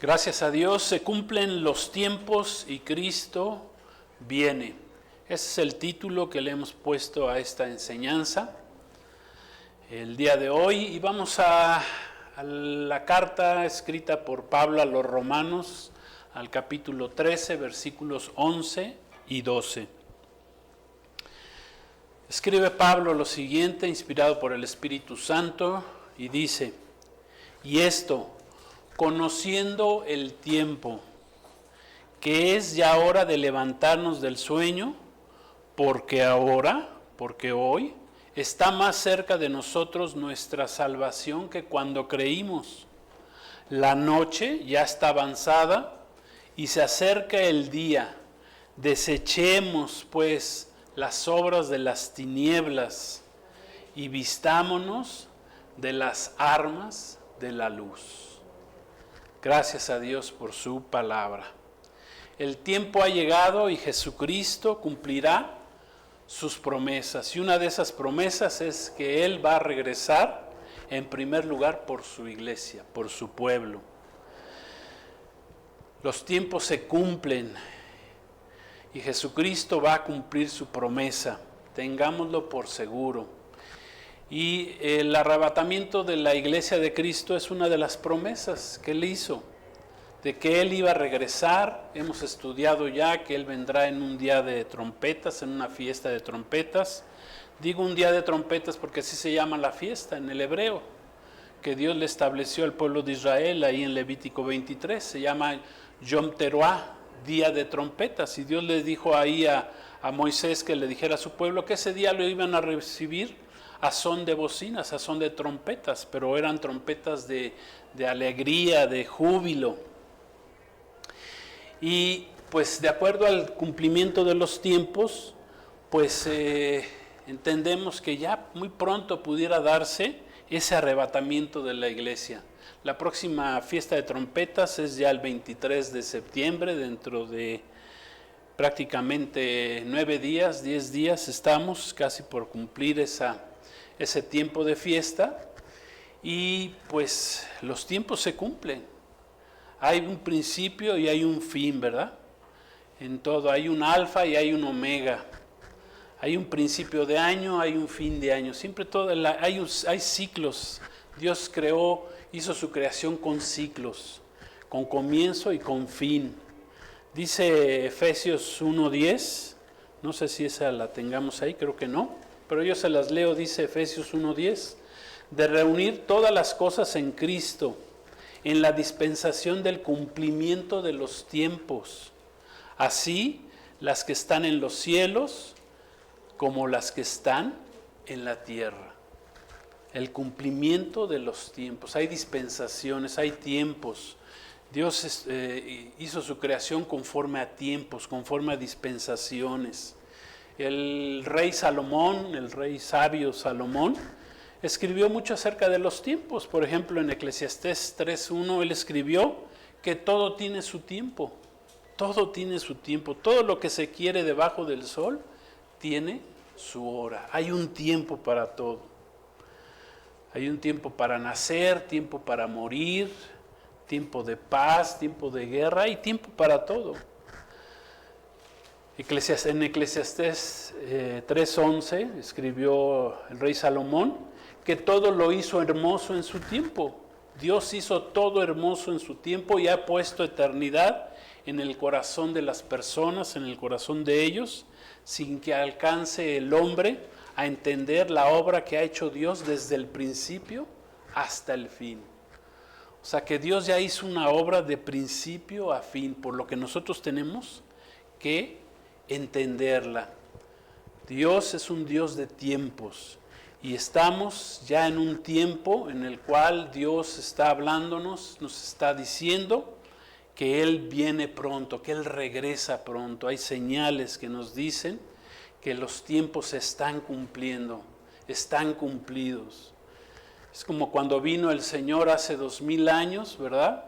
Gracias a Dios se cumplen los tiempos y Cristo viene. Ese es el título que le hemos puesto a esta enseñanza el día de hoy. Y vamos a la carta escrita por Pablo a los Romanos, al capítulo 13, versículos 11 y 12. Escribe Pablo lo siguiente, inspirado por el Espíritu Santo, y dice: y esto, conociendo el tiempo, que es ya hora de levantarnos del sueño, porque hoy, está más cerca de nosotros nuestra salvación que cuando creímos. La noche ya está avanzada y se acerca el día. Desechemos, pues, las obras de las tinieblas y vistámonos de las armas de la luz. Gracias a Dios por su palabra. El tiempo ha llegado y Jesucristo cumplirá sus promesas. Y una de esas promesas es que Él va a regresar en primer lugar por su iglesia, por su pueblo. Los tiempos se cumplen y Jesucristo va a cumplir su promesa. Tengámoslo por seguro. Y el arrebatamiento de la iglesia de Cristo es una de las promesas que Él hizo, de que Él iba a regresar. Hemos estudiado ya que Él vendrá en un día de trompetas, en una fiesta de trompetas. Digo un día de trompetas porque así se llama la fiesta en el hebreo, que Dios le estableció al pueblo de Israel ahí en Levítico 23. Se llama Yom Teruah, día de trompetas. Y Dios le dijo ahí a Moisés que le dijera a su pueblo que ese día lo iban a recibir a son de bocinas, a son de trompetas, pero eran trompetas de alegría, de júbilo. Y pues de acuerdo al cumplimiento de los tiempos, pues entendemos que ya muy pronto pudiera darse ese arrebatamiento de la iglesia. La próxima fiesta de trompetas es ya el 23 de septiembre, dentro de prácticamente 9 días, 10 días estamos casi por cumplir ese tiempo de fiesta. Y pues los tiempos se cumplen. Hay un principio y hay un fin, ¿verdad? En todo hay un alfa y hay un omega. Hay un principio de año, hay un fin de año. Siempre hay ciclos. Dios hizo su creación con ciclos, con comienzo y con fin. Dice Efesios 1:10, no sé si esa la tengamos ahí, creo que no, pero yo se las leo. Dice Efesios 1:10, de reunir todas las cosas en Cristo, en la dispensación del cumplimiento de los tiempos, así las que están en los cielos como las que están en la tierra. El cumplimiento de los tiempos. Hay dispensaciones, hay tiempos. Dios hizo su creación conforme a tiempos, conforme a dispensaciones. El rey Salomón, el rey sabio Salomón, escribió mucho acerca de los tiempos. Por ejemplo, en Eclesiastés 3:1 él escribió que todo tiene su tiempo. Todo tiene su tiempo. Todo lo que se quiere debajo del sol tiene su hora. Hay un tiempo para todo. Hay un tiempo para nacer, tiempo para morir, tiempo de paz, tiempo de guerra, hay tiempo para todo. En Eclesiastés 3:11 escribió el rey Salomón que todo lo hizo hermoso en su tiempo. Dios hizo todo hermoso en su tiempo y ha puesto eternidad en el corazón de las personas, en el corazón de ellos, sin que alcance el hombre a entender la obra que ha hecho Dios desde el principio hasta el fin. O sea que Dios ya hizo una obra de principio a fin, por lo que nosotros tenemos que entenderla. Dios es un Dios de tiempos y estamos ya en un tiempo en el cual Dios está hablándonos, nos está diciendo que Él viene pronto, que Él regresa pronto. Hay señales que nos dicen que los tiempos se están cumpliendo, están cumplidos. Es como cuando vino el Señor hace 2000 años, ¿verdad?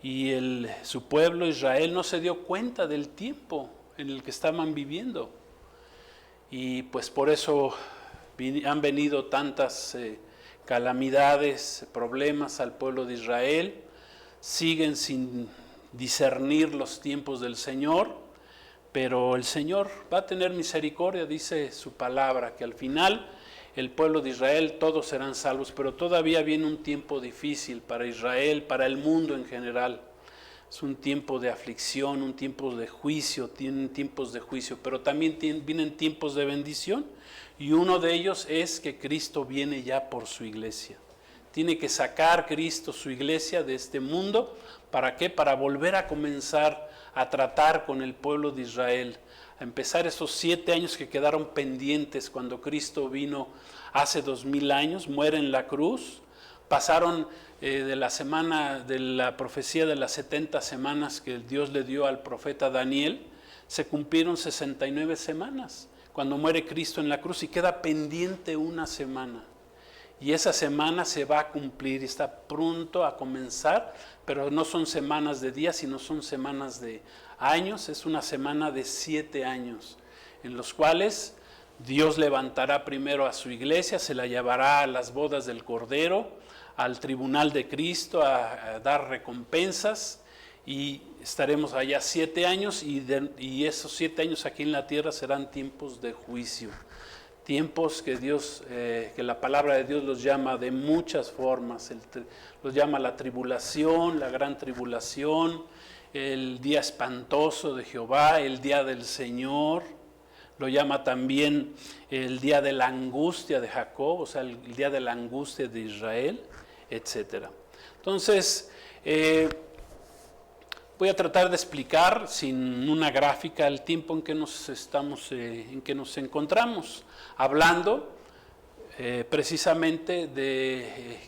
Y su pueblo Israel no se dio cuenta del tiempo en el que estaban viviendo. Y pues por eso han venido tantas calamidades, problemas al pueblo de Israel. siguen sin discernir los tiempos del Señor, pero el Señor va a tener misericordia, dice su palabra, que al final el pueblo de Israel todos serán salvos, pero todavía viene un tiempo difícil para Israel, para el mundo en general. Es un tiempo de aflicción, un tiempo de juicio, tienen tiempos de juicio, pero también vienen tiempos de bendición, y uno de ellos es que Cristo viene ya por su iglesia. Tiene que sacar Cristo su iglesia de este mundo. ¿Para qué? Para volver a comenzar a tratar con el pueblo de Israel, a empezar esos 7 años que quedaron pendientes cuando Cristo vino hace 2000 años, muere en la cruz. Pasaron de la semana de la profecía de las 70 semanas que Dios le dio al profeta Daniel, se cumplieron 69 semanas cuando muere Cristo en la cruz, y queda pendiente una semana. Y esa semana se va a cumplir, está pronto a comenzar, pero no son semanas de días, sino son semanas de años. Es una semana de 7 años, en los cuales Dios levantará primero a su iglesia, se la llevará a las bodas del Cordero, al tribunal de Cristo, a dar recompensas, y estaremos allá 7 años, y esos 7 años aquí en la tierra serán tiempos de juicio. Tiempos que Dios, que la palabra de Dios los llama de muchas formas, los llama la tribulación, la gran tribulación, el día espantoso de Jehová, el día del Señor, lo llama también el día de la angustia de Jacob, o sea, el día de la angustia de Israel, etc. Entonces, voy a tratar de explicar sin una gráfica el tiempo en que nos encontramos, hablando precisamente de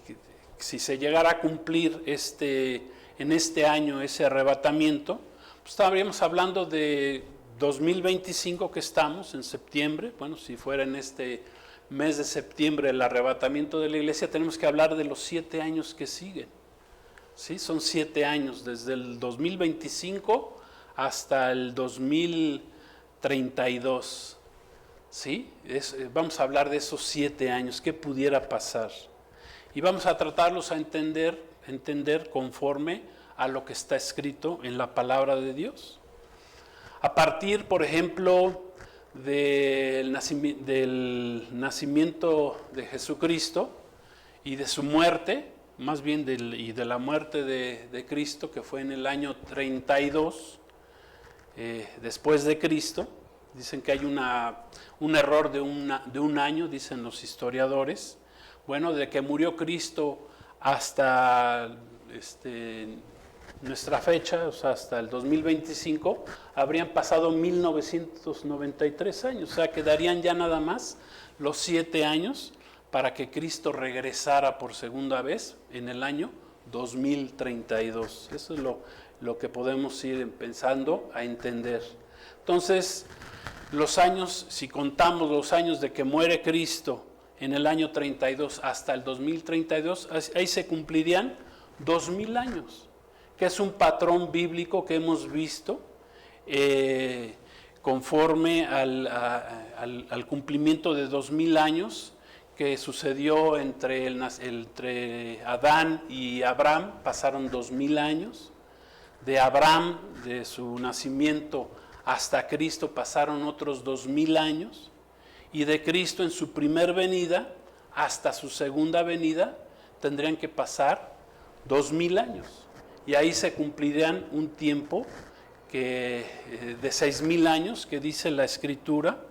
si se llegara a cumplir en este año ese arrebatamiento, pues estaríamos hablando de 2025 que estamos en septiembre. Bueno, si fuera en este mes de septiembre el arrebatamiento de la iglesia, tenemos que hablar de los 7 años que siguen. ¿Sí? Son 7 años, desde el 2025 hasta el 2032. ¿Sí? Vamos a hablar de esos 7 años, qué pudiera pasar. Y vamos a tratarlos a entender conforme a lo que está escrito en la palabra de Dios. A partir, por ejemplo, del nacimiento de Jesucristo y de su muerte, más bien y de la muerte de Cristo, que fue en el año 32 después de Cristo. Dicen que hay un error de un año, dicen los historiadores. Bueno, de que murió Cristo hasta nuestra fecha, o sea, hasta el 2025, habrían pasado 1993 años, o sea, quedarían ya nada más los 7 años para que Cristo regresara por segunda vez en el año 2032. Eso es lo que podemos ir empezando a entender. Entonces, los años, si contamos los años de que muere Cristo en el año 32 hasta el 2032, ahí se cumplirían 2000 años, que es un patrón bíblico que hemos visto conforme al cumplimiento de 2000 años que sucedió entre Adán y Abraham. Pasaron 2000 años. De Abraham, de su nacimiento hasta Cristo, pasaron otros 2000 años. Y de Cristo en su primer venida hasta su segunda venida tendrían que pasar 2000 años. Y ahí se cumplirían un tiempo de 6000 años que dice la Escritura,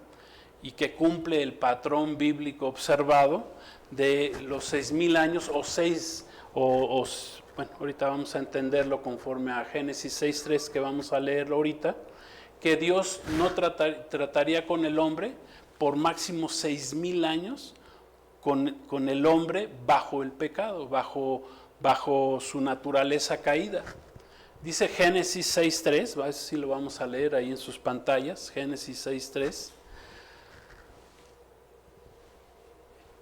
y que cumple el patrón bíblico observado de los 6000 años bueno, ahorita vamos a entenderlo conforme a Génesis 6:3, que vamos a leerlo ahorita, que Dios no trataría con el hombre por máximo 6000 años con el hombre bajo el pecado, bajo su naturaleza caída. Dice Génesis 6:3, a ver si lo vamos a leer ahí en sus pantallas, Génesis 6:3.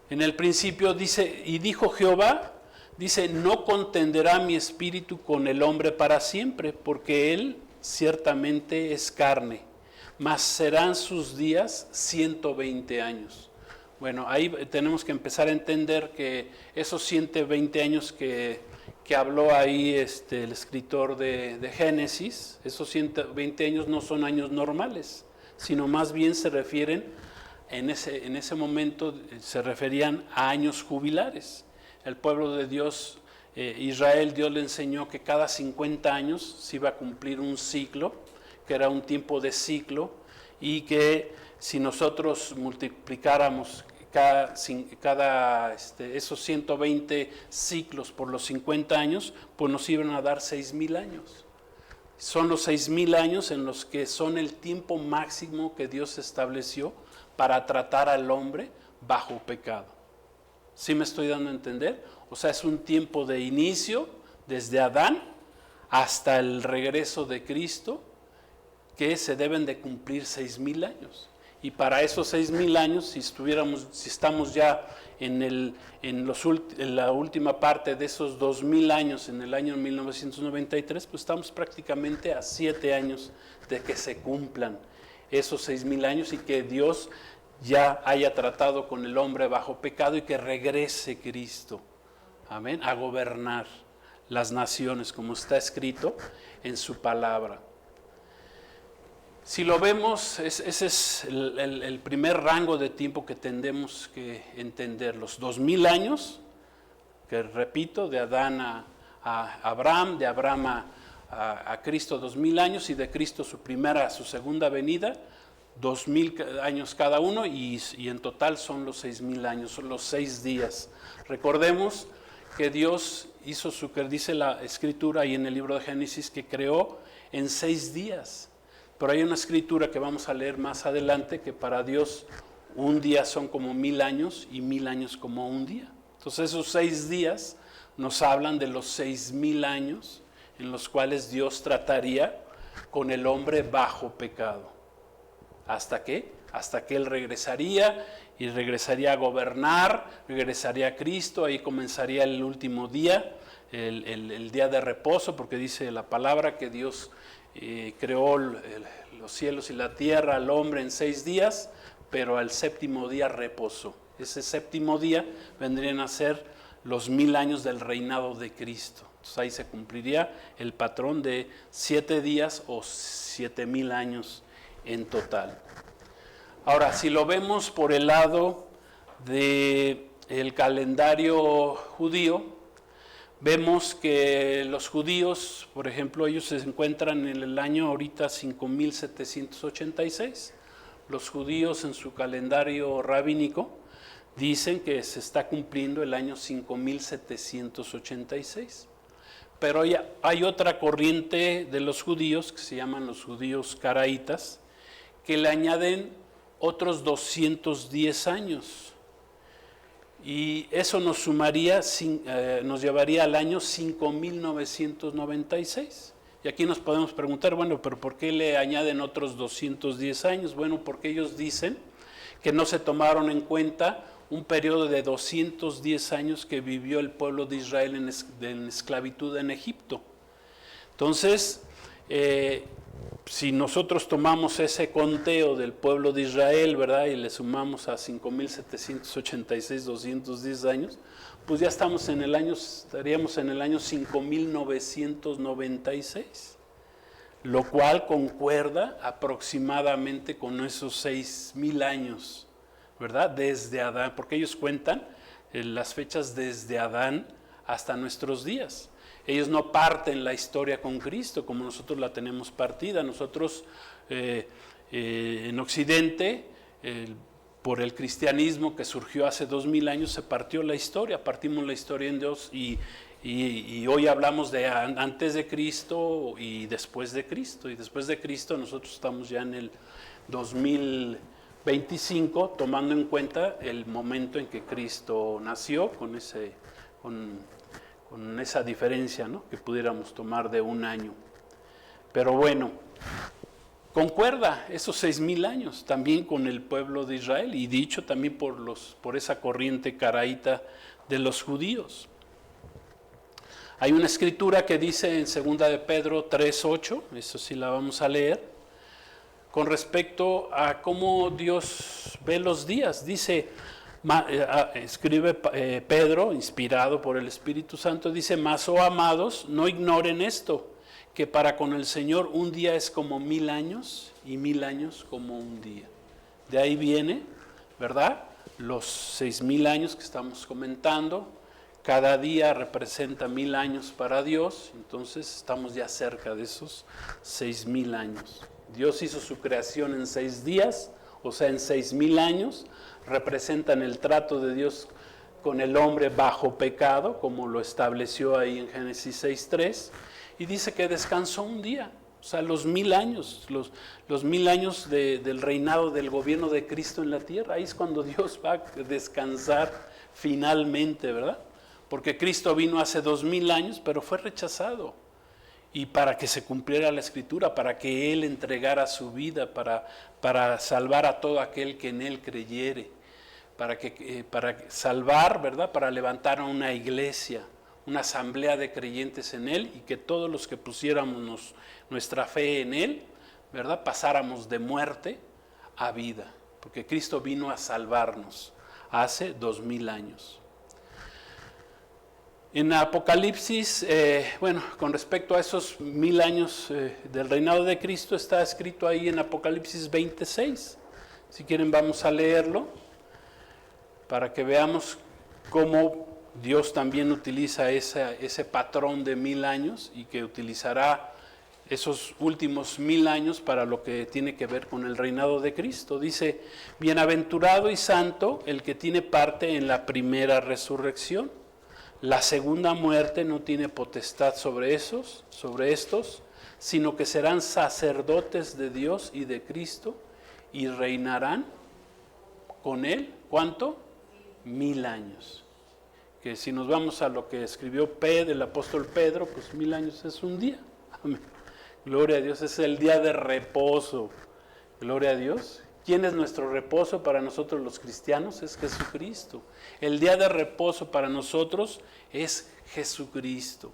En el principio dice, y dijo Jehová, dice, no contenderá mi espíritu con el hombre para siempre, porque él ciertamente es carne, mas serán sus días 120 años. Bueno, ahí tenemos que empezar a entender que esos 120 años que que habló ahí el escritor de Génesis, esos 120 años no son años normales, sino más bien se refieren, en ese momento se referían a años jubilares. El pueblo de Dios, Israel, Dios le enseñó que cada 50 años se iba a cumplir un ciclo, que era un tiempo de ciclo, y que si nosotros multiplicáramos esos 120 ciclos por los 50 años, pues nos iban a dar 6,000 años. Son los 6,000 años en los que son el tiempo máximo que Dios estableció para tratar al hombre bajo pecado. ¿Sí me estoy dando a entender? O sea, es un tiempo de inicio, desde Adán hasta el regreso de Cristo, que se deben de cumplir 6,000 años. Y para esos 6,000 años, si estamos ya en la última parte de esos 2,000 años, en el año 1993, pues estamos prácticamente a 7 años de que se cumplan esos 6,000 años y que Dios ya haya tratado con el hombre bajo pecado y que regrese Cristo, amén, a gobernar las naciones, como está escrito en su palabra. Si lo vemos, ese es el primer rango de tiempo que tendemos que entender. Los 2,000 años, que repito, de Adán a Abraham, de Abraham a Cristo 2,000 años, y de Cristo su segunda venida, 2,000 años cada uno, y en total son los 6,000 años, son los 6 días. Recordemos que Dios hizo que dice la Escritura ahí en el libro de Génesis, que creó en 6 días. Pero hay una escritura que vamos a leer más adelante, que para Dios un día son como 1,000 años y 1,000 años como un día. Entonces esos 6 días nos hablan de los 6,000 años en los cuales Dios trataría con el hombre bajo pecado. ¿Hasta qué? Hasta que Él regresaría y regresaría a gobernar, regresaría a Cristo, ahí comenzaría el último día, el día de reposo, porque dice la palabra que Dios creó los cielos y la tierra al hombre en 6 días, pero al séptimo día reposó. Ese séptimo día vendrían a ser los 1,000 años del reinado de Cristo. Entonces ahí se cumpliría el patrón de 7 días o 7,000 años en total. Ahora, si lo vemos por el lado del calendario judío, vemos que los judíos, por ejemplo, ellos se encuentran en el año ahorita 5,786. Los judíos en su calendario rabínico dicen que se está cumpliendo el año 5,786. Pero hay otra corriente de los judíos, que se llaman los judíos caraítas, que le añaden otros 210 años. Y eso nos sumaría, nos llevaría al año 5,996. Y aquí nos podemos preguntar, bueno, pero ¿por qué le añaden otros 210 años? Bueno, porque ellos dicen que no se tomaron en cuenta un periodo de 210 años que vivió el pueblo de Israel en esclavitud en Egipto. Entonces, si nosotros tomamos ese conteo del pueblo de Israel, ¿verdad? Y le sumamos a 5,786, 210 años, pues ya estaríamos en el año 5,996, lo cual concuerda aproximadamente con esos 6,000 años, ¿verdad? Desde Adán, porque ellos cuentan las fechas desde Adán hasta nuestros días. Ellos no parten la historia con Cristo como nosotros la tenemos partida. Nosotros en Occidente, por el cristianismo que surgió hace 2,000 años, se partió la historia, partimos la historia en Dios y hoy hablamos de antes de Cristo y después de Cristo. Y después de Cristo nosotros estamos ya en el 2025, tomando en cuenta el momento en que Cristo nació, con esa diferencia, ¿no?, que pudiéramos tomar de un año. Pero bueno, concuerda esos 6,000 años también con el pueblo de Israel, y dicho también por esa corriente caraíta de los judíos. Hay una escritura que dice en 2 de Pedro 3:8, eso sí la vamos a leer, con respecto a cómo Dios ve los días. Dice: Escribe Pedro, inspirado por el Espíritu Santo, dice: mas, oh amados, no ignoren esto, que para con el Señor un día es como 1000 años y 1000 años como un día. De ahí viene, ¿verdad?, los 6000 años que estamos comentando. Cada día representa 1000 años para Dios, entonces estamos ya cerca de esos 6000 años. Dios hizo su creación en 6 días, o sea, en 6000 años, representan el trato de Dios con el hombre bajo pecado, como lo estableció ahí en Génesis 6:3, y dice que descansó un día. O sea, los 1000 años, los 1000 años del reinado del gobierno de Cristo en la tierra, ahí es cuando Dios va a descansar finalmente, ¿verdad? Porque Cristo vino hace 2000 años, pero fue rechazado. Y para que se cumpliera la Escritura, para que Él entregara su vida, para salvar a todo aquel que en Él creyere, para salvar, ¿verdad?, para levantar una iglesia, una asamblea de creyentes en Él, y que todos los que pusiéramos nuestra fe en Él, ¿verdad?, pasáramos de muerte a vida, porque Cristo vino a salvarnos hace 2000 años. En Apocalipsis, con respecto a esos 1000 años del reinado de Cristo, está escrito ahí en Apocalipsis 26. Si quieren, vamos a leerlo para que veamos cómo Dios también utiliza ese patrón de 1000 años, y que utilizará esos últimos 1000 años para lo que tiene que ver con el reinado de Cristo. Dice: bienaventurado y santo el que tiene parte en la primera resurrección. La segunda muerte no tiene potestad sobre estos, sino que serán sacerdotes de Dios y de Cristo, y reinarán con Él, ¿cuánto? 1000 años. Que si nos vamos a lo que escribió el apóstol Pedro, pues 1000 años es un día. Amén. Gloria a Dios, es el día de reposo. Gloria a Dios. ¿Quién es nuestro reposo para nosotros los cristianos? Es Jesucristo. El día de reposo para nosotros es Jesucristo.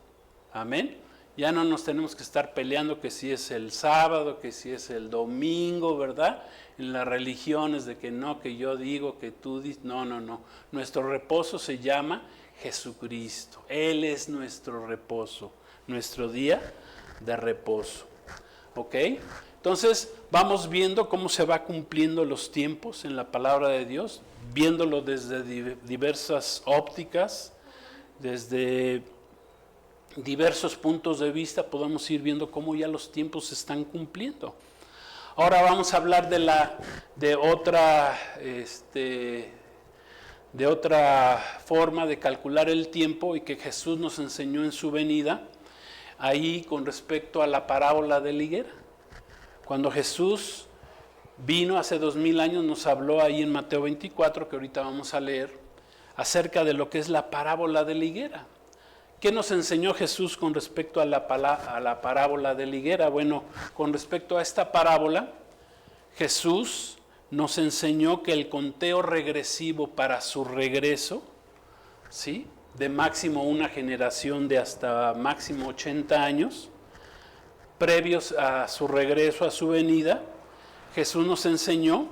Amén. Ya no nos tenemos que estar peleando que si es el sábado, que si es el domingo, ¿verdad? En las religiones de que no, que yo digo, que tú dices. No. Nuestro reposo se llama Jesucristo. Él es nuestro reposo, nuestro día de reposo. ¿Ok? Entonces vamos viendo cómo se va cumpliendo los tiempos en la palabra de Dios, viéndolo desde diversas ópticas, desde diversos puntos de vista, podemos ir viendo cómo ya los tiempos se están cumpliendo. Ahora vamos a hablar de otra forma de calcular el tiempo, y que Jesús nos enseñó en su venida, ahí con respecto a la parábola de la higuera. Cuando Jesús vino hace 2000 años, nos habló ahí en Mateo 24, que ahorita vamos a leer, acerca de lo que es la parábola de la higuera. ¿Qué nos enseñó Jesús con respecto a la parábola de la higuera? Bueno, con respecto a esta parábola, Jesús nos enseñó que el conteo regresivo para su regreso, ¿sí?, de máximo una generación de hasta máximo 80 años, previos a su regreso, a su venida, Jesús nos enseñó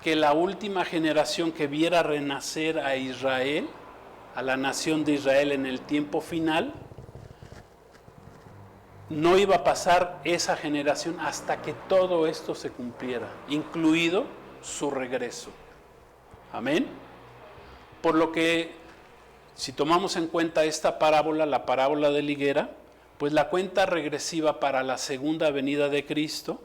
que la última generación que viera renacer a Israel, a la nación de Israel en el tiempo final, no iba a pasar esa generación hasta que todo esto se cumpliera, incluido su regreso. Amén. Por lo que, si tomamos en cuenta esta parábola, la parábola de la higuera, pues la cuenta regresiva para la segunda venida de Cristo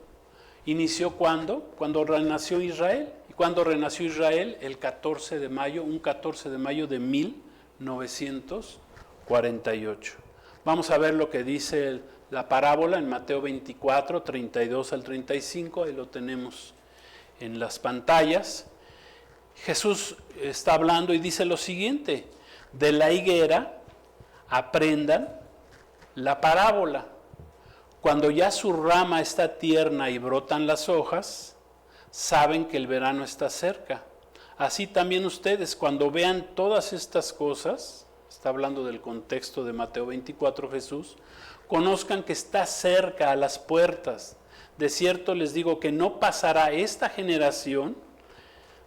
inició cuando renació Israel. ¿Y cuando renació Israel? El 14 de mayo, un 14 de mayo de 1948. Vamos a ver lo que dice la parábola en Mateo 24, 32 al 35, ahí lo tenemos en las pantallas. Jesús está hablando y dice lo siguiente: de la higuera aprendan la parábola. Cuando ya su rama está tierna y brotan las hojas, saben que el verano está cerca. Así también ustedes, cuando vean todas estas cosas, está hablando del contexto de Mateo 24 Jesús, conozcan que está cerca, a las puertas. De cierto les digo que no pasará esta generación,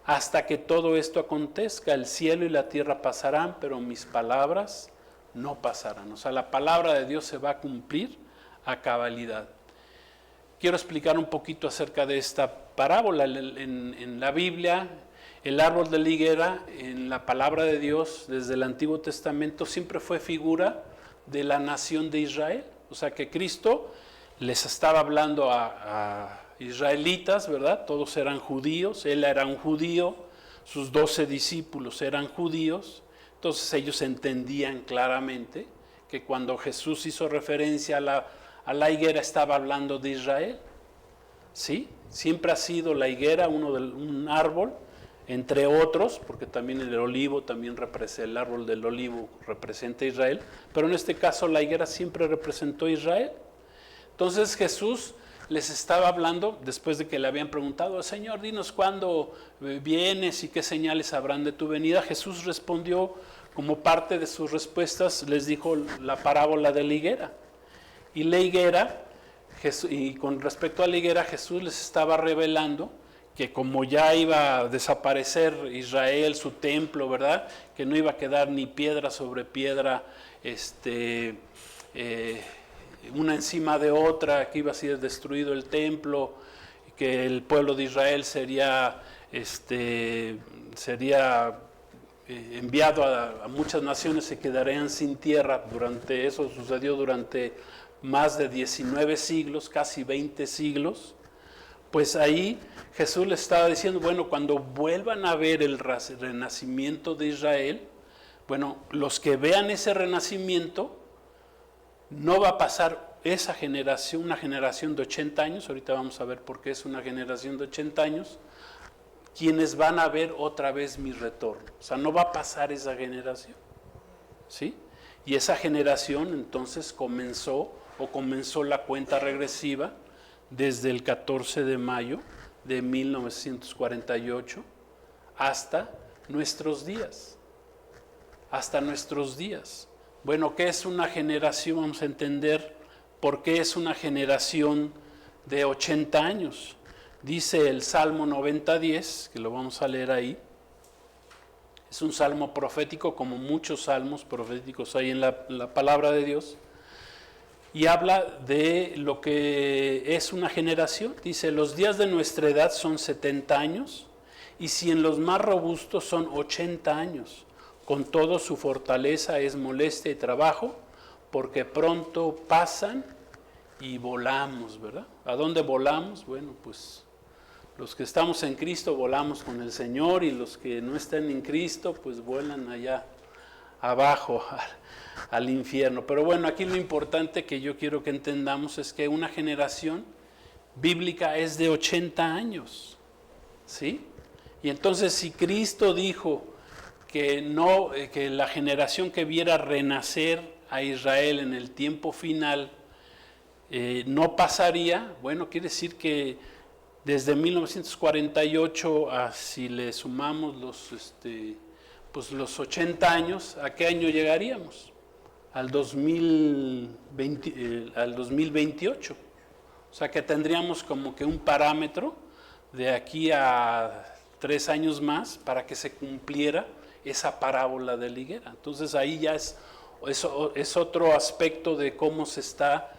hasta que todo esto acontezca. El cielo y la tierra pasarán, pero mis palabras no pasarán. O sea, la palabra de Dios se va a cumplir a cabalidad. Quiero explicar un poquito acerca de esta parábola. En la Biblia, el árbol de la higuera, en la palabra de Dios, desde el Antiguo Testamento, siempre fue figura de la nación de Israel. O sea, que Cristo les estaba hablando a israelitas, ¿verdad? Todos eran judíos, él era un judío, sus 12 discípulos eran judíos, entonces ellos entendían claramente que cuando Jesús hizo referencia a la higuera estaba hablando de Israel, ¿sí? Siempre ha sido la higuera un árbol, entre otros, porque también el olivo, también representa, el árbol del olivo representa a Israel, pero en este caso la higuera siempre representó a Israel. Entonces Jesús les estaba hablando, después de que le habían preguntado, Señor, dinos cuándo vienes y qué señales habrán de tu venida. Jesús respondió, como parte de sus respuestas, les dijo la parábola de la higuera. Y la higuera, y con respecto a la higuera, Jesús les estaba revelando que como ya iba a desaparecer Israel, su templo, ¿verdad? Que no iba a quedar ni piedra sobre piedra, una encima de otra, que iba a ser destruido el templo, que el pueblo de Israel sería enviado a muchas naciones, se quedarían sin tierra. Eso sucedió durante más de 19 siglos, casi 20 siglos. Pues ahí Jesús le estaba diciendo, bueno, cuando vuelvan a ver el renacimiento de Israel, bueno, los que vean ese renacimiento, no va a pasar esa generación, una generación de 80 años, ahorita vamos a ver por qué es una generación de 80 años, quienes van a ver otra vez mi retorno. O sea, no va a pasar esa generación, ¿sí? Y esa generación entonces comenzó la cuenta regresiva desde el 14 de mayo de 1948 hasta nuestros días. Hasta nuestros días. Bueno, ¿qué es una generación? Vamos a entender por qué es una generación de 80 años. Dice el Salmo 90:10, que lo vamos a leer ahí. Es un salmo profético, como muchos salmos proféticos hay en la palabra de Dios. Y habla de lo que es una generación. Dice, los días de nuestra edad son 70 años, y si en los más robustos son 80 años. Con todo su fortaleza es molestia y trabajo, porque pronto pasan y volamos, ¿verdad? ¿A dónde volamos? Bueno, pues los que estamos en Cristo volamos con el Señor, y los que no están en Cristo, pues vuelan allá abajo al infierno. Pero bueno, aquí lo importante que yo quiero que entendamos es que una generación bíblica es de 80 años, ¿sí? Y entonces si Cristo dijo que la generación que viera renacer a Israel en el tiempo final no pasaría, bueno, quiere decir que desde 1948, si le sumamos los 80 años, ¿a qué año llegaríamos? Al 2028. O sea que tendríamos como que un parámetro de aquí a 3 años más para que se cumpliera esa parábola de la higuera. Entonces ahí ya es otro aspecto de cómo se está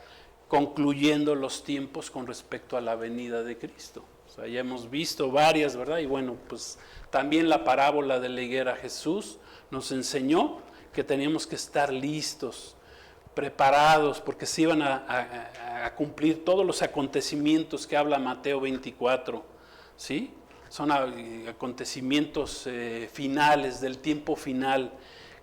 concluyendo los tiempos con respecto a la venida de Cristo. O sea, ya hemos visto varias, ¿verdad? Y bueno, pues también la parábola de la higuera, Jesús nos enseñó que teníamos que estar listos, preparados, porque se iban a cumplir todos los acontecimientos que habla Mateo 24, ¿sí? Son acontecimientos finales, del tiempo final.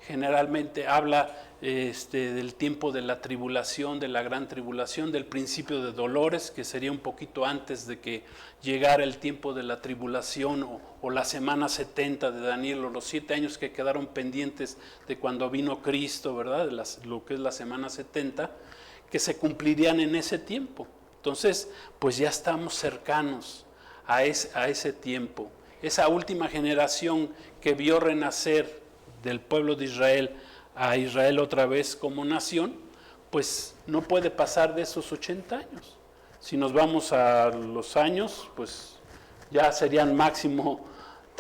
Generalmente habla del tiempo de la tribulación, de la gran tribulación, del principio de dolores, que sería un poquito antes de que llegara el tiempo de la tribulación o la semana 70 de Daniel, o los 7 años que quedaron pendientes de cuando vino Cristo, ¿verdad? Lo que es la semana 70, que se cumplirían en ese tiempo. Entonces, pues ya estamos cercanos a ese tiempo. Esa última generación que vio renacer del pueblo de Israel a Israel otra vez como nación, pues no puede pasar de esos 80 años. Si nos vamos a los años, pues ya serían máximo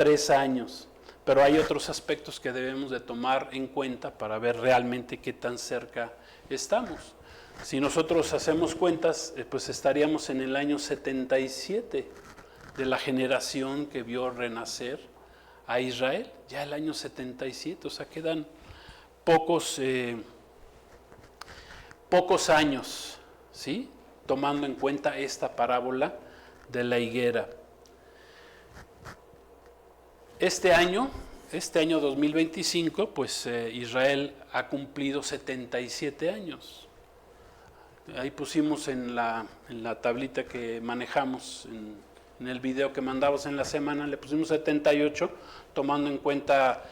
3 años. Pero hay otros aspectos que debemos de tomar en cuenta para ver realmente qué tan cerca estamos. Si nosotros hacemos cuentas, pues estaríamos en el año 77 de la generación que vio renacer a Israel, ya el año 77, o sea, quedan pocos años, ¿sí? Tomando en cuenta esta parábola de la higuera. Este año 2025, pues Israel ha cumplido 77 años. Ahí pusimos en la tablita que manejamos, en el video que mandamos en la semana, le pusimos 78, tomando en cuenta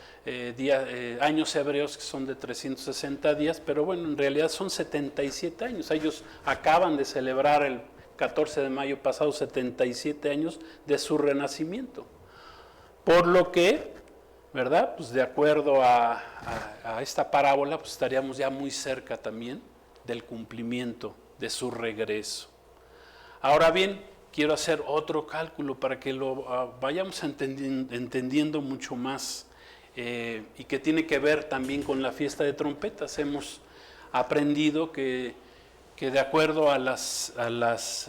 años hebreos que son de 360 días, pero bueno, en realidad son 77 años. Ellos acaban de celebrar el 14 de mayo pasado 77 años de su renacimiento. Por lo que, ¿verdad? Pues de acuerdo a esta parábola, pues estaríamos ya muy cerca también del cumplimiento de su regreso. Ahora bien, quiero hacer otro cálculo para que lo vayamos entendiendo mucho más y que tiene que ver también con la fiesta de trompetas. Hemos aprendido que de acuerdo a las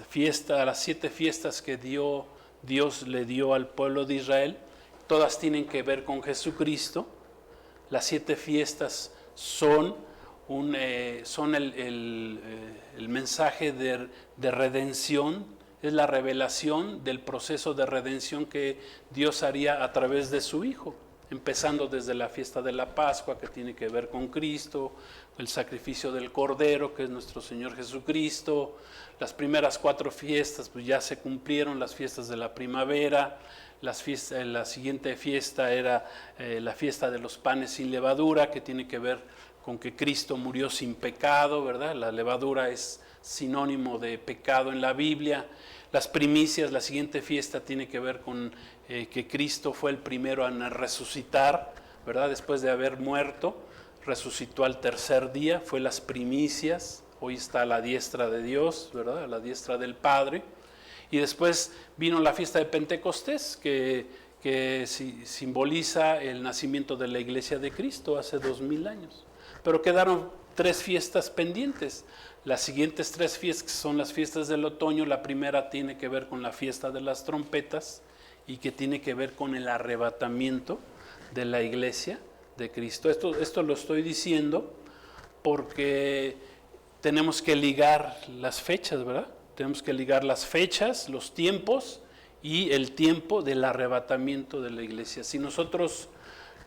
7 fiestas que Dios le dio al pueblo de Israel, todas tienen que ver con Jesucristo. Las 7 fiestas son el mensaje de redención, es la revelación del proceso de redención que Dios haría a través de su Hijo, empezando desde la fiesta de la Pascua, que tiene que ver con Cristo, el sacrificio del Cordero, que es nuestro Señor Jesucristo. Las primeras 4 fiestas pues ya se cumplieron, las fiestas de la primavera. La siguiente fiesta era la fiesta de los panes sin levadura, que tiene que ver con que Cristo murió sin pecado, ¿verdad? La levadura es sinónimo de pecado en la Biblia. Las primicias, la siguiente fiesta tiene que ver con que Cristo fue el primero en resucitar, ¿verdad? Después de haber muerto, resucitó al 3er día, fue las primicias. Hoy está a la diestra de Dios, ¿verdad? A la diestra del Padre. Y después vino la fiesta de Pentecostés, que simboliza el nacimiento de la Iglesia de Cristo hace 2000 años. Pero quedaron 3 fiestas pendientes. Las siguientes 3 fiestas son las fiestas del otoño. La primera tiene que ver con la fiesta de las trompetas y que tiene que ver con el arrebatamiento de la Iglesia de Cristo. Esto lo estoy diciendo porque tenemos que ligar las fechas, ¿verdad? Tenemos que ligar las fechas, los tiempos y el tiempo del arrebatamiento de la iglesia. Si nosotros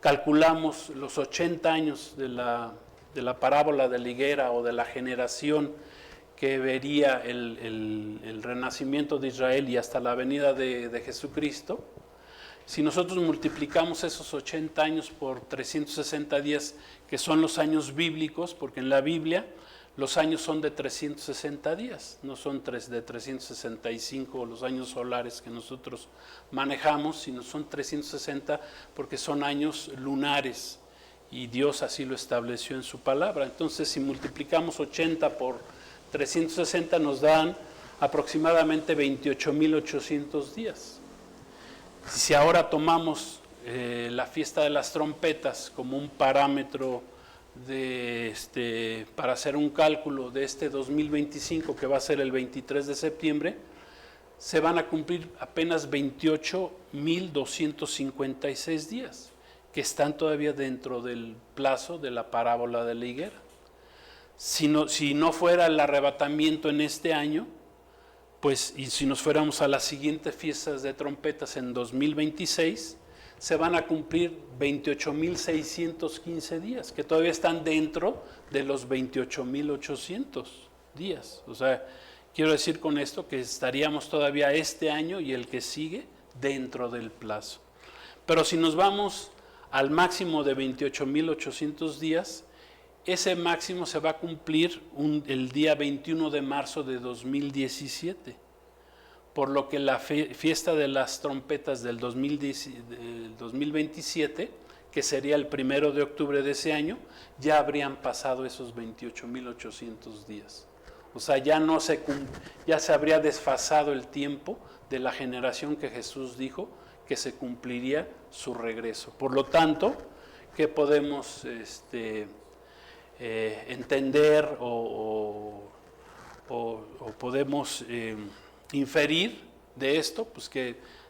calculamos los 80 años de la parábola de la higuera o de la generación que vería el renacimiento de Israel y hasta la venida de Jesucristo, si nosotros multiplicamos esos 80 años por 360 días, que son los años bíblicos, porque en la Biblia los años son de 360 días, no son de 365 los años solares que nosotros manejamos, sino son 360 porque son años lunares y Dios así lo estableció en su palabra. Entonces, si multiplicamos 80 por 360 nos dan aproximadamente 28,800 días. Si ahora tomamos la fiesta de las trompetas como un parámetro para hacer un cálculo de este 2025, que va a ser el 23 de septiembre, se van a cumplir apenas 28,256 días, que están todavía dentro del plazo de la parábola de la higuera. Si no fuera el arrebatamiento en este año, pues, y si nos fuéramos a las siguientes fiestas de trompetas en 2026, se van a cumplir 28,615 días, que todavía están dentro de los 28,800 días. O sea, quiero decir con esto que estaríamos todavía este año y el que sigue dentro del plazo. Pero si nos vamos al máximo de 28,800 días, ese máximo se va a cumplir el día 21 de marzo de 2017. Por lo que la fiesta de las trompetas del 2027, que sería el 1 de octubre de ese año, ya habrían pasado esos 28,800 días. O sea, ya se habría desfasado el tiempo de la generación que Jesús dijo que se cumpliría su regreso. Por lo tanto, ¿qué podemos entender o podemos inferir de esto? Pues que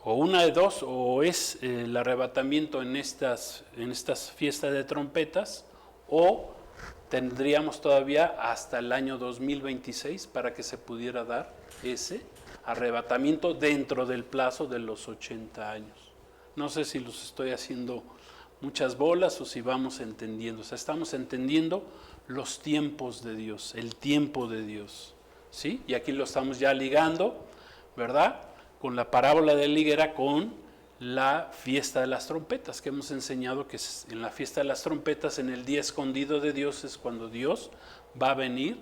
o una de dos, o es el arrebatamiento en estas fiestas de trompetas, o tendríamos todavía hasta el año 2026 para que se pudiera dar ese arrebatamiento dentro del plazo de los 80 años. No sé si los estoy haciendo muchas bolas o si vamos entendiendo. O sea, estamos entendiendo los tiempos de Dios, el tiempo de Dios, ¿sí? Y aquí lo estamos ya ligando, ¿verdad?, con la parábola de la higuera, con la fiesta de las trompetas, que hemos enseñado que en la fiesta de las trompetas, en el día escondido de Dios, es cuando Dios va a venir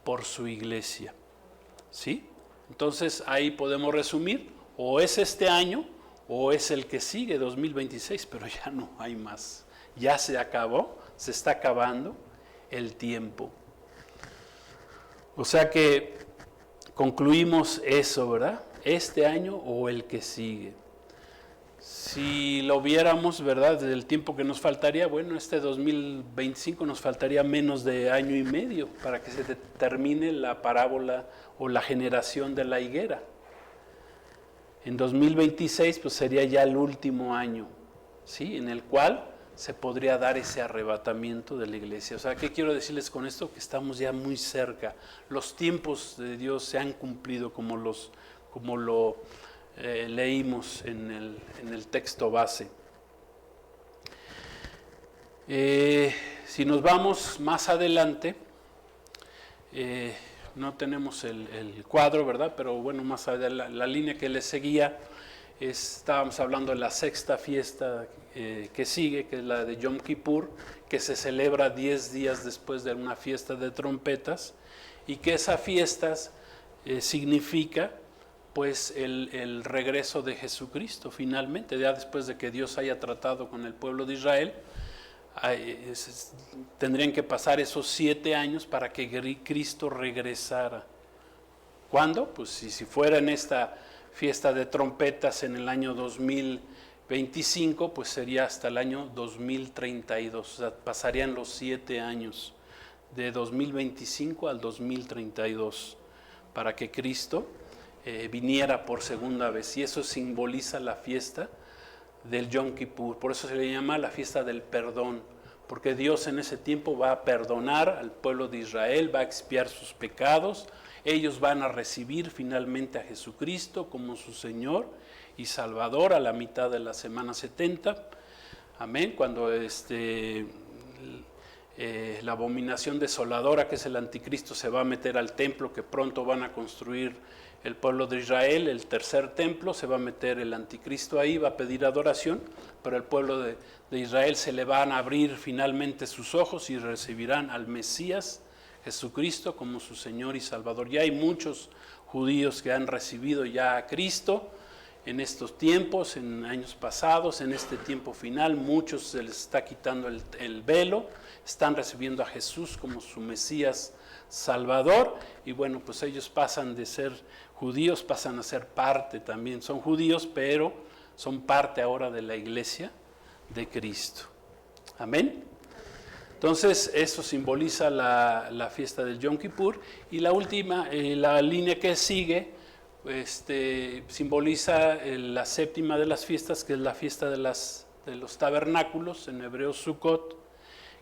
por su iglesia, ¿sí? Entonces ahí podemos resumir, o es este año, o es el que sigue, 2026, pero ya no hay más. Ya se acabó, se está acabando el tiempo. O sea que concluimos eso, ¿verdad? Este año o el que sigue. Si lo viéramos, ¿verdad?, del tiempo que nos faltaría, bueno, este 2025 nos faltaría menos de año y medio para que se termine la parábola o la generación de la higuera. En 2026 pues sería ya el último año, ¿sí?, en el cual se podría dar ese arrebatamiento de la iglesia. O sea, ¿qué quiero decirles con esto? Que estamos ya muy cerca. Los tiempos de Dios se han cumplido como lo leímos en el texto base. Si nos vamos más adelante, no tenemos el cuadro, ¿verdad? Pero bueno, más adelante, la línea que le seguía, estábamos hablando de la sexta fiesta que sigue, que es la de Yom Kippur, que se celebra 10 días después de una fiesta de trompetas, y que esa fiesta significa pues el regreso de Jesucristo finalmente, ya después de que Dios haya tratado con el pueblo de Israel. Tendrían que pasar esos 7 años para que Cristo regresara. ¿Cuándo? Pues si fuera en esta fiesta de trompetas en el año 2025, pues sería hasta el año 2032, o sea, pasarían los 7 años, de 2025 al 2032, para que Cristo viniera por segunda vez, y eso simboliza la fiesta del Yom Kippur. Por eso se le llama la fiesta del perdón, porque Dios en ese tiempo va a perdonar al pueblo de Israel, va a expiar sus pecados, ellos van a recibir finalmente a Jesucristo como su Señor y Salvador a la mitad de la semana 70, amén, cuando la abominación desoladora, que es el anticristo, se va a meter al templo que pronto van a construir el pueblo de Israel, el tercer templo, se va a meter el anticristo ahí, va a pedir adoración, pero el pueblo de Israel se le van a abrir finalmente sus ojos y recibirán al Mesías, Jesucristo, como su Señor y Salvador. Ya hay muchos judíos que han recibido ya a Cristo en estos tiempos, en años pasados, en este tiempo final, muchos se les está quitando el velo, están recibiendo a Jesús como su Mesías Salvador, y bueno, pues ellos pasan de ser judíos, pasan a ser parte también, son judíos, pero son parte ahora de la iglesia de Cristo. Amén. Entonces, eso simboliza la fiesta del Yom Kippur, y la última, la línea que sigue, simboliza la séptima de las fiestas, que es la fiesta de los tabernáculos, en hebreo Sukkot,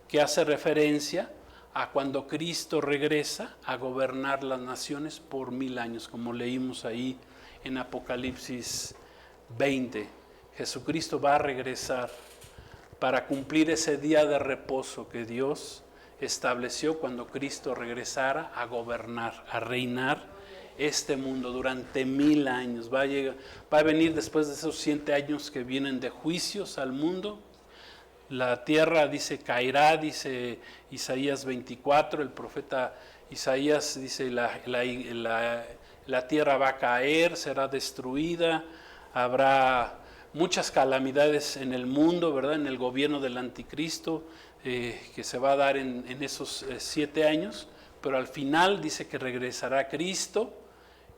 que hace referencia a cuando Cristo regresa a gobernar las naciones por 1000 años, como leímos ahí en Apocalipsis 20. Jesucristo va a regresar para cumplir ese día de reposo que Dios estableció cuando Cristo regresara a gobernar, a reinar este mundo durante 1000 años. Va a venir después de esos 7 años que vienen de juicios al mundo. La tierra, dice, caerá, dice Isaías 24, el profeta Isaías dice, la tierra va a caer, será destruida, habrá muchas calamidades en el mundo, ¿verdad?, en el gobierno del anticristo, que se va a dar en esos 7 años, pero al final dice que regresará Cristo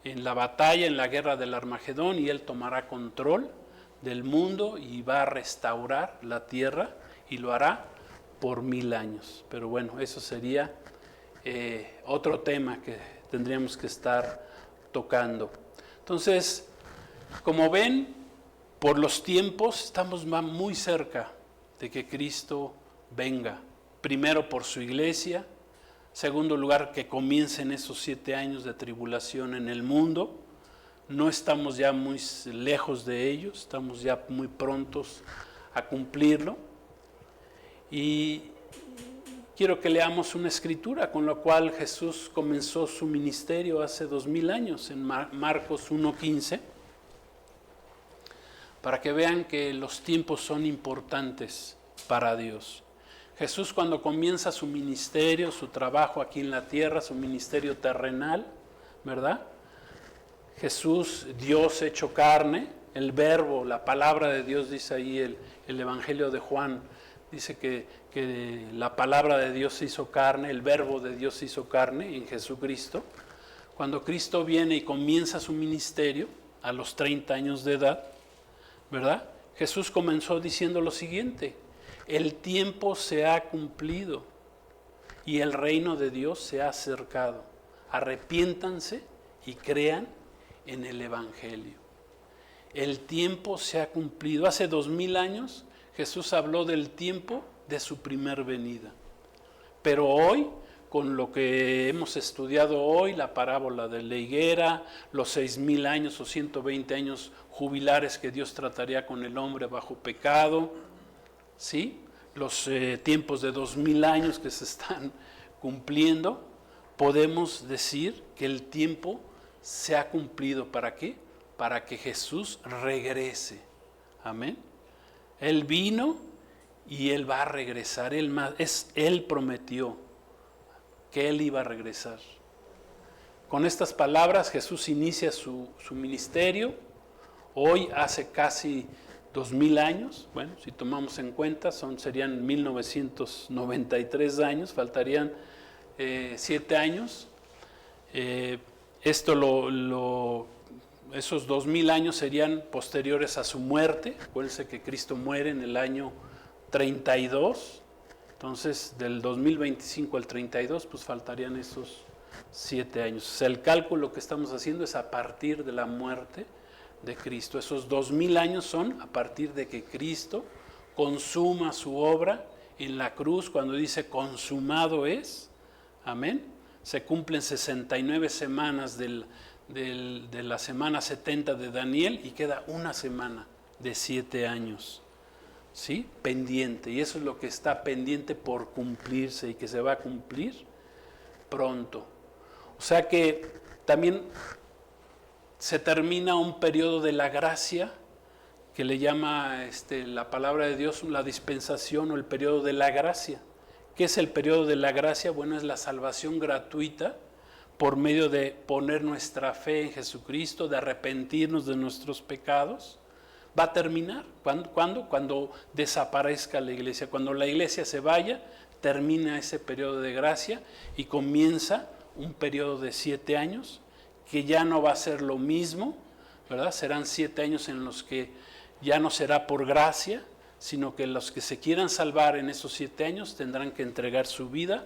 en la batalla, en la guerra del Armagedón, y Él tomará control del mundo y va a restaurar la tierra y lo hará por 1000 años. Pero bueno, eso sería otro tema que tendríamos que estar tocando. Entonces, como ven, por los tiempos estamos muy cerca de que Cristo venga. Primero por su iglesia, segundo lugar que comiencen esos 7 años de tribulación en el mundo. No estamos ya muy lejos de ellos, estamos ya muy prontos a cumplirlo. Y quiero que leamos una escritura con la cual Jesús comenzó su ministerio hace 2000 años, en Marcos 1:15, para que vean que los tiempos son importantes para Dios. Jesús, cuando comienza su ministerio, su trabajo aquí en la tierra, su ministerio terrenal, ¿verdad? Jesús, Dios hecho carne, el verbo, la palabra de Dios, dice ahí el Evangelio de Juan, dice que la palabra de Dios se hizo carne, el verbo de Dios se hizo carne en Jesucristo. Cuando Cristo viene y comienza su ministerio a los 30 años de edad, ¿verdad? Jesús comenzó diciendo lo siguiente: el tiempo se ha cumplido y el reino de Dios se ha acercado. Arrepiéntanse y crean en el Evangelio. El tiempo se ha cumplido. Hace 2000 años Jesús habló del tiempo de su primer venida. Pero hoy, con lo que hemos estudiado hoy, la parábola de la higuera, los 6000 años o 120 años jubilares que Dios trataría con el hombre bajo pecado, ¿sí? Los tiempos de 2000 años que se están cumpliendo, podemos decir que el tiempo se ha cumplido. ¿Para qué? Para que Jesús regrese. Amén. Él vino y Él va a regresar. Él prometió que Él iba a regresar. Con estas palabras Jesús inicia su ministerio. Hoy hace casi 2000 años, bueno, si tomamos en cuenta, serían 1993 años, faltarían 7 años. Esos 2000 años serían posteriores a su muerte. Acuérdense que Cristo muere en el año 32, entonces del 2025 al 32, pues faltarían esos 7 años. O sea, el cálculo que estamos haciendo es a partir de la muerte de Cristo. Esos 2000 años son a partir de que Cristo consuma su obra en la cruz, cuando dice consumado es. Amén. Se cumplen 69 semanas de la semana 70 de Daniel y queda una semana de 7 años, ¿sí? Pendiente. Y eso es lo que está pendiente por cumplirse y que se va a cumplir pronto. O sea que también se termina un periodo de la gracia, que le llama la palabra de Dios la dispensación o el periodo de la gracia. ¿Qué es el periodo de la gracia? Bueno, es la salvación gratuita por medio de poner nuestra fe en Jesucristo, de arrepentirnos de nuestros pecados. Va a terminar. ¿Cuándo? Cuando desaparezca la iglesia. Cuando la iglesia se vaya, termina ese periodo de gracia y comienza un periodo de 7 años, que ya no va a ser lo mismo, ¿verdad? Serán 7 años en los que ya no será por gracia, sino que los que se quieran salvar en esos 7 años tendrán que entregar su vida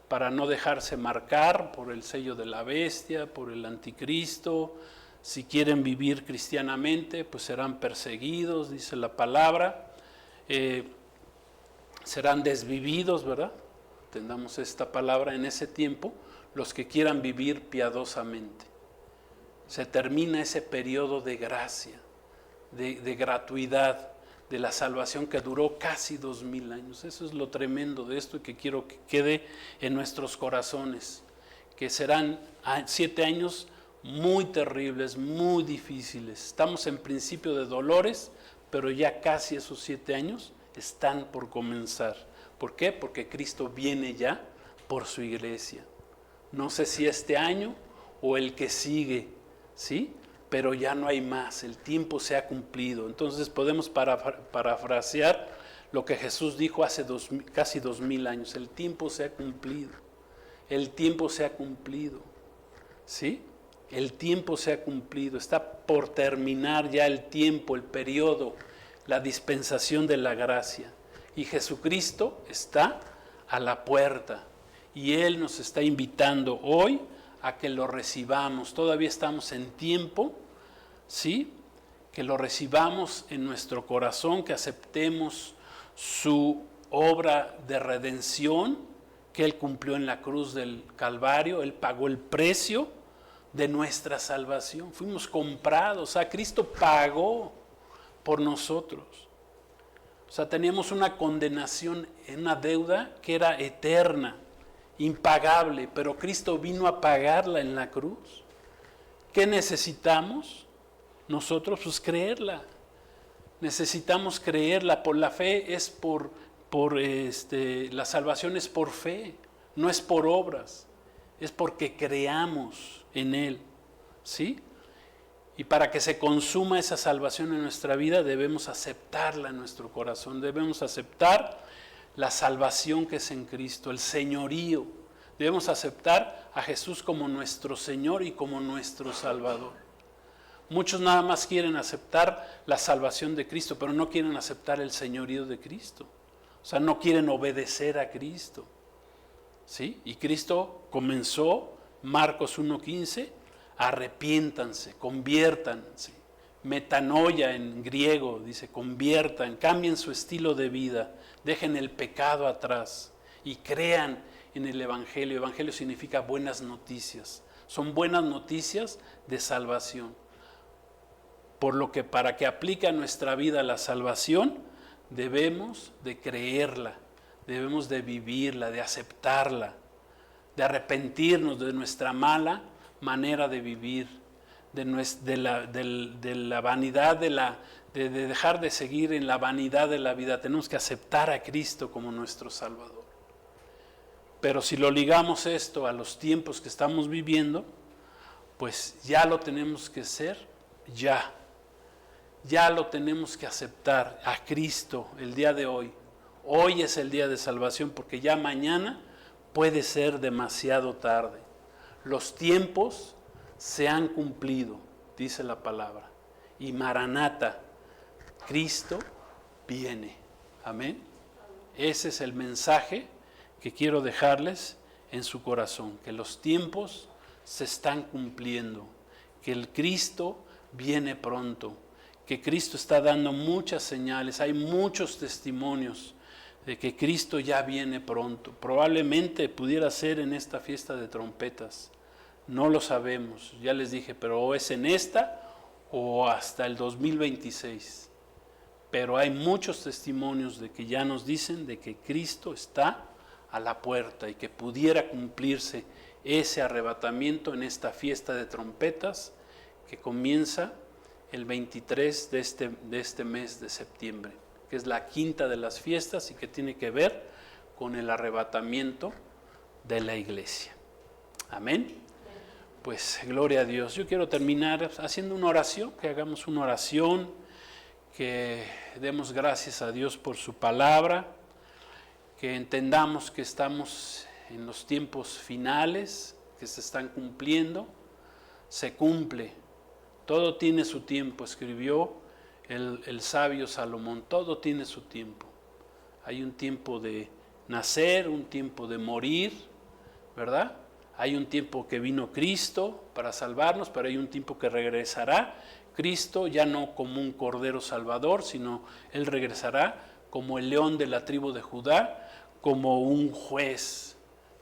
para no dejarse marcar por el sello de la bestia, por el anticristo. Si quieren vivir cristianamente, pues serán perseguidos, dice la palabra, serán desvividos, ¿verdad? Entendamos esta palabra en ese tiempo, los que quieran vivir piadosamente. Se termina ese periodo de gracia, de gratuidad, de la salvación que duró casi 2000 años. Eso es lo tremendo de esto y que quiero que quede en nuestros corazones, que serán 7 años muy terribles, muy difíciles. Estamos en principio de dolores, pero ya casi esos 7 años están por comenzar. ¿Por qué? Porque Cristo viene ya por su iglesia. No sé si este año o el que sigue, ¿sí? Pero ya no hay más, el tiempo se ha cumplido. Entonces podemos parafrasear lo que Jesús dijo hace casi 2000 años. El tiempo se ha cumplido, el tiempo se ha cumplido, ¿sí? El tiempo se ha cumplido, está por terminar ya el tiempo, el periodo, la dispensación de la gracia. Y Jesucristo está a la puerta y Él nos está invitando hoy a que lo recibamos. Todavía estamos en tiempo, ¿sí? Que lo recibamos en nuestro corazón, que aceptemos su obra de redención que Él cumplió en la cruz del Calvario. Él pagó el precio de nuestra salvación. Fuimos comprados, o sea, Cristo pagó por nosotros. O sea, teníamos una condenación, una deuda que era eterna, impagable, pero Cristo vino a pagarla en la cruz. ¿Qué necesitamos? Nosotros, pues creerla. Necesitamos creerla. Por la fe es la salvación es por fe, no es por obras, es porque creamos en Él, ¿sí? Y para que se consuma esa salvación en nuestra vida debemos aceptarla en nuestro corazón, debemos aceptar la salvación que es en Cristo, el señorío. Debemos aceptar a Jesús como nuestro Señor y como nuestro Salvador. Muchos nada más quieren aceptar la salvación de Cristo, pero no quieren aceptar el señorío de Cristo. O sea, no quieren obedecer a Cristo, ¿sí? Y Cristo comenzó, Marcos 1:15, arrepiéntanse, conviértanse. Metanoia en griego, dice, conviertan, cambien su estilo de vida, dejen el pecado atrás y crean en el Evangelio. Evangelio significa buenas noticias. Son buenas noticias de salvación. Por lo que para que aplique a nuestra vida la salvación, debemos de creerla, debemos de vivirla, de aceptarla, de arrepentirnos de nuestra mala manera de vivir, de la vanidad, de dejar de seguir en la vanidad de la vida. Tenemos que aceptar a Cristo como nuestro Salvador. Pero si lo ligamos esto a los tiempos que estamos viviendo, pues ya lo tenemos que hacer, ya lo tenemos que aceptar a Cristo el día de hoy. Hoy es el día de salvación porque ya mañana puede ser demasiado tarde. Los tiempos se han cumplido, dice la palabra. Y Maranata, Cristo viene. Amén. Ese es el mensaje que quiero dejarles en su corazón, que los tiempos se están cumpliendo, que el Cristo viene pronto, que Cristo está dando muchas señales, hay muchos testimonios de que Cristo ya viene pronto. Probablemente pudiera ser en esta fiesta de trompetas, no lo sabemos, ya les dije, pero o es en esta o hasta el 2026. Pero hay muchos testimonios de que ya nos dicen de que Cristo está a la puerta y que pudiera cumplirse ese arrebatamiento en esta fiesta de trompetas que comienza el 23 de este mes de septiembre, que es la quinta de las fiestas y que tiene que ver con el arrebatamiento de la iglesia. Amén. Pues gloria a Dios. Yo quiero terminar haciendo una oración, que hagamos una oración, que demos gracias a Dios por su palabra, que entendamos que estamos en los tiempos finales, que se están cumpliendo, se cumple. Todo tiene su tiempo, escribió el sabio Salomón, todo tiene su tiempo. Hay un tiempo de nacer, un tiempo de morir, ¿verdad? Hay un tiempo que vino Cristo para salvarnos, pero hay un tiempo que regresará Cristo, ya no como un cordero salvador, sino Él regresará como el león de la tribu de Judá, como un juez,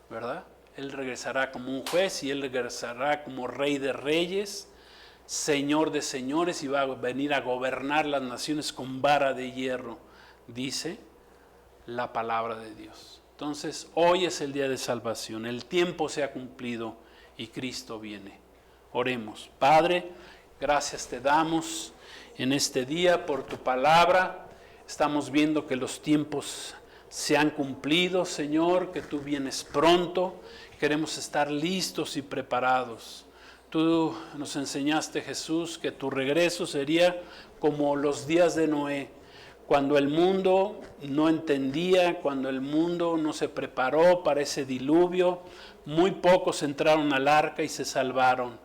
¿verdad? Él regresará como un juez y Él regresará como rey de reyes, Señor de señores, y va a venir a gobernar las naciones con vara de hierro, dice la palabra de Dios. Entonces, hoy es el día de salvación, el tiempo se ha cumplido y Cristo viene. Oremos. Padre, gracias te damos en este día por tu palabra. Estamos viendo que los tiempos se han cumplido, Señor, que tú vienes pronto. Queremos estar listos y preparados. Tú nos enseñaste, Jesús, que tu regreso sería como los días de Noé, cuando el mundo no entendía, cuando el mundo no se preparó para ese diluvio, muy pocos entraron al arca y se salvaron.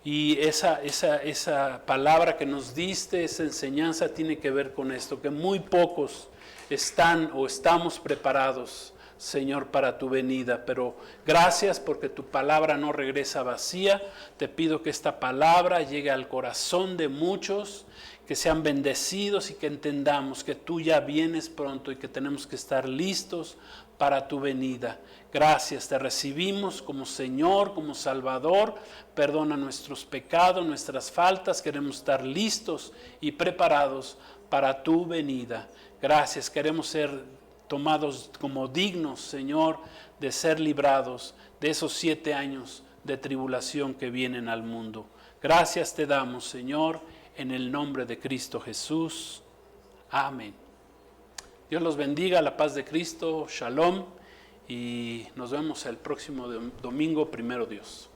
Y esa palabra que nos diste, esa enseñanza tiene que ver con esto, que muy pocos están o estamos preparados, Señor, para tu venida. Pero gracias porque tu palabra no regresa vacía. Te pido que esta palabra llegue al corazón de muchos, que sean bendecidos y que entendamos que tú ya vienes pronto y que tenemos que estar listos para tu venida. Gracias, te recibimos como Señor, como Salvador. Perdona nuestros pecados, nuestras faltas. Queremos estar listos y preparados para tu venida. Gracias, queremos ser tomados como dignos, Señor, de ser librados de esos 7 años de tribulación que vienen al mundo. Gracias te damos, Señor, en el nombre de Cristo Jesús. Amén. Dios los bendiga, la paz de Cristo, shalom, y nos vemos el próximo domingo, primero Dios.